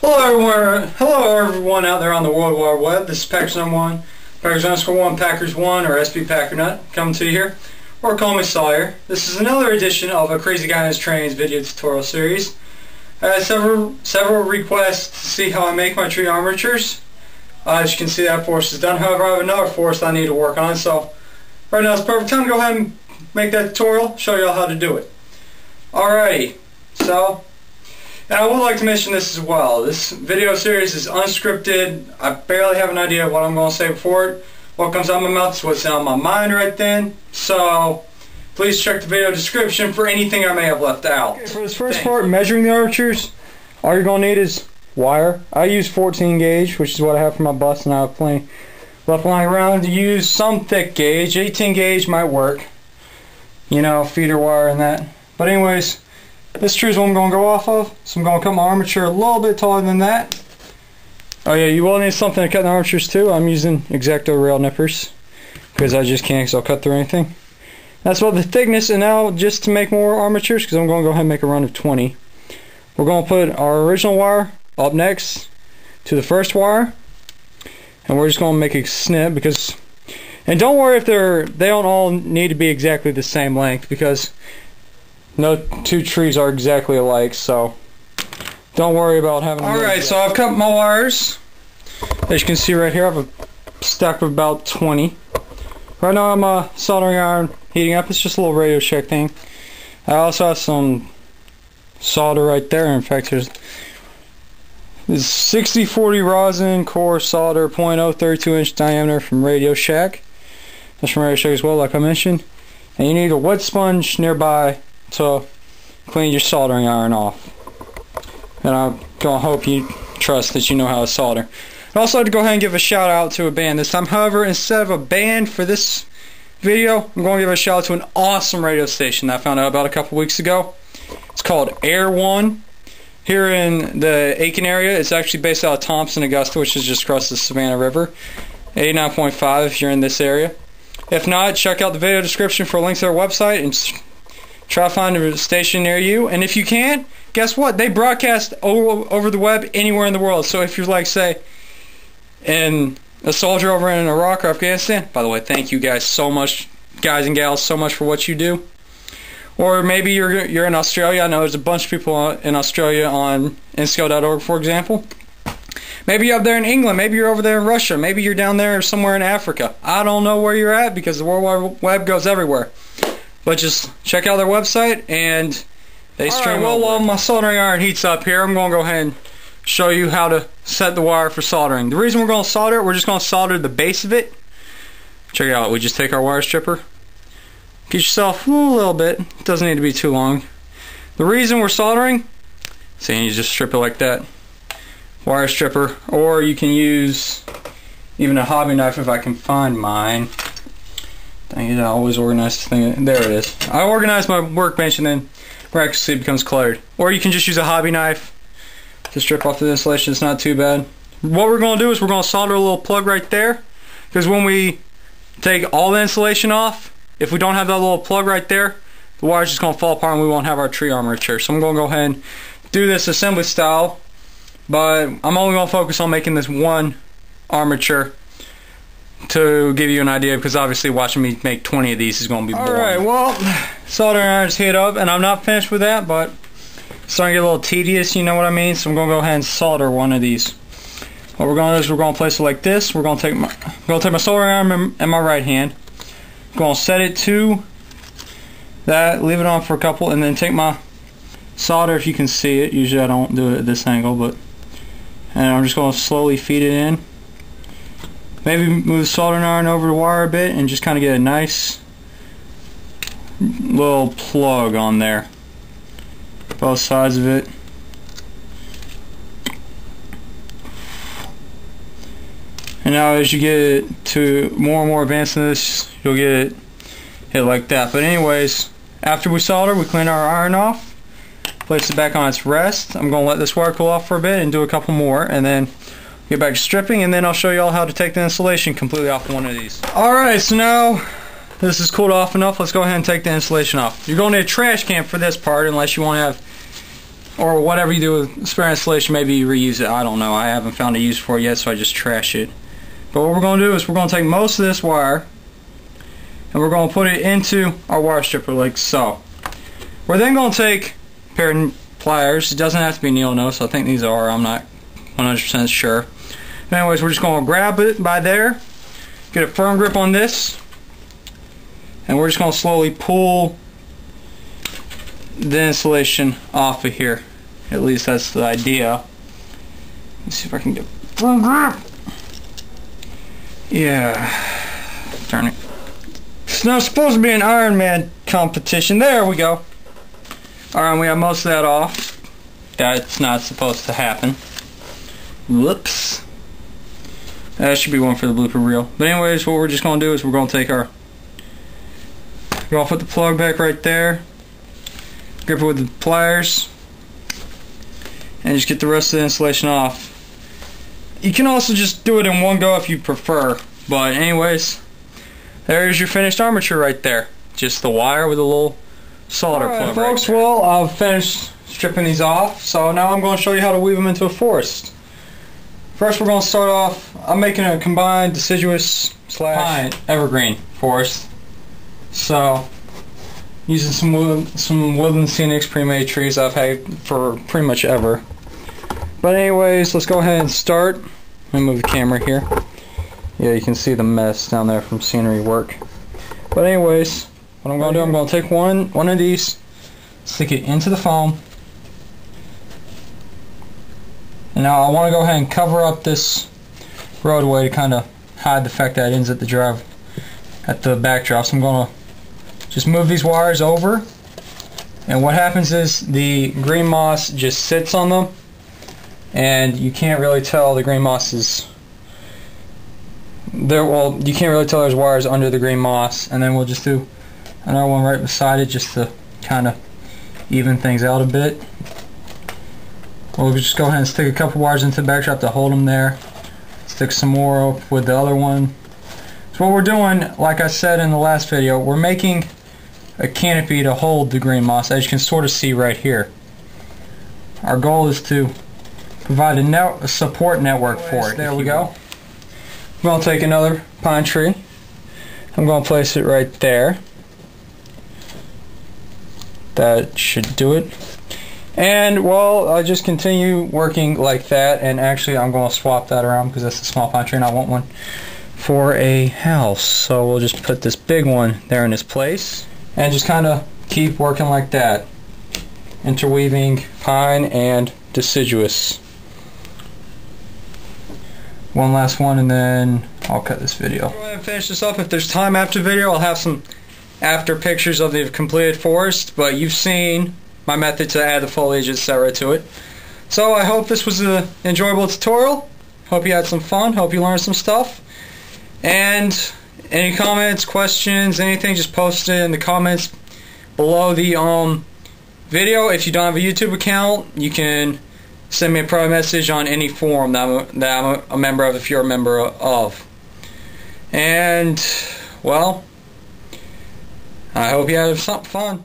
Hello everyone out there on the World Wide Web. This is Packers number one, Packers_1, Packers1, or SB Packernut coming to you here, or call me Sawyer. This is another edition of a Crazy Guy in His Trains video tutorial series. I had several requests to see how I make my tree armatures. As you can see, that force is done. However, I have another force I need to work on, so right now is the perfect time to go ahead and make that tutorial, show you all how to do it. Alrighty, so and I would like to mention this as well. This video series is unscripted. I barely have an idea of what I'm going to say before it. What comes out of my mouth is what's on my mind right then. So please check the video description for anything I may have left out. Okay, for this first part, measuring the armatures, all you're going to need is wire. I use 14 gauge, which is what I have for my bus, and I have plenty left lying around to use some thick gauge. 18 gauge might work. You know, feeder wire and that. But anyways, this tree is what I'm going to go off of, so I'm going to cut my armature a little bit taller than that. Oh yeah, you will need something to cut the armatures too. I'm using X-Acto rail nippers because I just can't, because I'll cut through anything. That's about the thickness. And now, just to make more armatures, because I'm going to go ahead and make a run of 20, we're going to put our original wire up next to the first wire, and we're just going to make a snip because, and don't worry if they don't all need to be exactly the same length, because no two trees are exactly alike, so don't worry about having them. Alright, so I've cut my wires. As you can see right here, I have a stack of about 20. Right now I'm a soldering iron heating up. It's just a little Radio Shack thing. I also have some solder right there. In fact, there's 6040 rosin core solder, 0.032 inch diameter from Radio Shack. That's from Radio Shack as well, like I mentioned. And you need a wet sponge nearby to clean your soldering iron off. And I'm gonna hope you trust that you know how to solder. I'd also like to go ahead and give a shout out to a band this time. However, instead of a band for this video, I'm going to give a shout out to an awesome radio station that I found out about a couple weeks ago. It's called Air One. Here in the Aiken area. It's actually based out of Thompson, Augusta, which is just across the Savannah River. 89.5 if you're in this area. If not, check out the video description for a link to their website and try to find a station near you. And if you can't, guess what? They broadcast over the web anywhere in the world. So if you're like, say, a soldier over in Iraq or Afghanistan, by the way, thank you guys so much, guys and gals, so much for what you do. Or maybe you're in Australia. I know there's a bunch of people in Australia on insco.org, for example. Maybe you're up there in England. Maybe you're over there in Russia. Maybe you're down there somewhere in Africa. I don't know where you're at because the World Wide Web goes everywhere. But just check out their website and they stream. Well, while my soldering iron heats up here, I'm going to go ahead and show you how to set the wire for soldering. The reason we're going to solder it, we're just going to solder the base of it. Check it out. We just take our wire stripper. Get yourself a little bit. It doesn't need to be too long. The reason we're soldering, so you just strip it like that. Wire stripper, or you can use even a hobby knife if I can find mine. Dang it, I always organize this thing. There it is. I organize my workbench and then miraculously it becomes cluttered. Or you can just use a hobby knife to strip off the insulation. It's not too bad. What we're going to do is we're going to solder a little plug right there, because when we take all the insulation off, if we don't have that little plug right there, the wire's just going to fall apart and we won't have our tree armature. So I'm going to go ahead and do this assembly style, but I'm only going to focus on making this one armature to give you an idea, because obviously watching me make 20 of these is going to be boring. Alright, well, soldering iron's heat up, and I'm not finished with that, but it's starting to get a little tedious, you know what I mean? So I'm going to go ahead and solder one of these. What we're going to do is we're going to place it like this. We're going to take my soldering iron in my right hand. I'm going to set it to that, leave it on for a couple, and then take my solder, if you can see it. Usually I don't do it at this angle, and I'm just going to slowly feed it in. Maybe move the soldering iron over the wire a bit and just kind of get a nice little plug on there, both sides of it. And now as you get to more and more advanced in this, you'll get it hit like that. But anyways, after we solder, we clean our iron off, place it back on its rest. I'm going to let this wire cool off for a bit and do a couple more, and then get back to stripping, and then I'll show you all how to take the insulation completely off one of these. Alright, so now this is cooled off enough. Let's go ahead and take the insulation off. You're going to need a trash can for this part, unless you want to have or whatever you do with spare insulation, maybe you reuse it. I don't know. I haven't found a use for it yet, so I just trash it. But what we're going to do is we're going to take most of this wire and we're going to put it into our wire stripper like so. We're then going to take a pair of pliers. It doesn't have to be needle nose, so I think these are. I'm not 100% sure. But anyways, we're just going to grab it by there, get a firm grip on this, and we're just going to slowly pull the insulation off of here. At least that's the idea. Let's see if I can get firm grip. Yeah. Darn it. It's not supposed to be an Iron Man competition. There we go. Alright, we have most of that off. That's not supposed to happen. Whoops. That should be one for the blooper reel. But anyways, what we're just going to do is we're going to take our... We're going to put the plug back right there. Grip it with the pliers. And just get the rest of the insulation off. You can also just do it in one go if you prefer. But anyways, there's your finished armature right there. Just the wire with a little solder plug. Folks, well, I've finished stripping these off. So now I'm going to show you how to weave them into a forest. First we're going to start off, I'm making a combined deciduous / pine evergreen forest. So, using some Woodland Scenics pre-made trees I've had for pretty much ever. But anyways, let's go ahead and start. Let me move the camera here. Yeah, you can see the mess down there from scenery work. But anyways, what I'm going to do, I'm going to take one of these, stick it into the foam. And now I want to go ahead and cover up this roadway to kind of hide the fact that it ends at the backdrop. So I'm going to just move these wires over, and what happens is the green moss just sits on them, and you can't really tell the green moss is there. Well, you can't really tell there's wires under the green moss. And then we'll just do another one right beside it just to kind of even things out a bit. We'll just go ahead and stick a couple wires into the backdrop to hold them there. Stick some more up with the other one. So what we're doing, like I said in the last video, we're making a canopy to hold the green moss, as you can sort of see right here. Our goal is to provide a support network for it. There we go. I'm going to take another pine tree. I'm going to place it right there. That should do it. And well, I just continue working like that, and actually I'm going to swap that around because that's a small pine tree and I want one for a house. So we'll just put this big one there in its place and just kind of keep working like that, interweaving pine and deciduous. One last one and then I'll cut this video. Go ahead and finish this up. If there's time after the video, I'll have some after pictures of the completed forest, but you've seen my method to add the foliage, etc. to it. So I hope this was an enjoyable tutorial. Hope you had some fun. Hope you learned some stuff. And any comments, questions, anything, just post it in the comments below the video. If you don't have a YouTube account, you can send me a private message on any forum that I'm a member of, if you're a member of. And well, I hope you had some fun.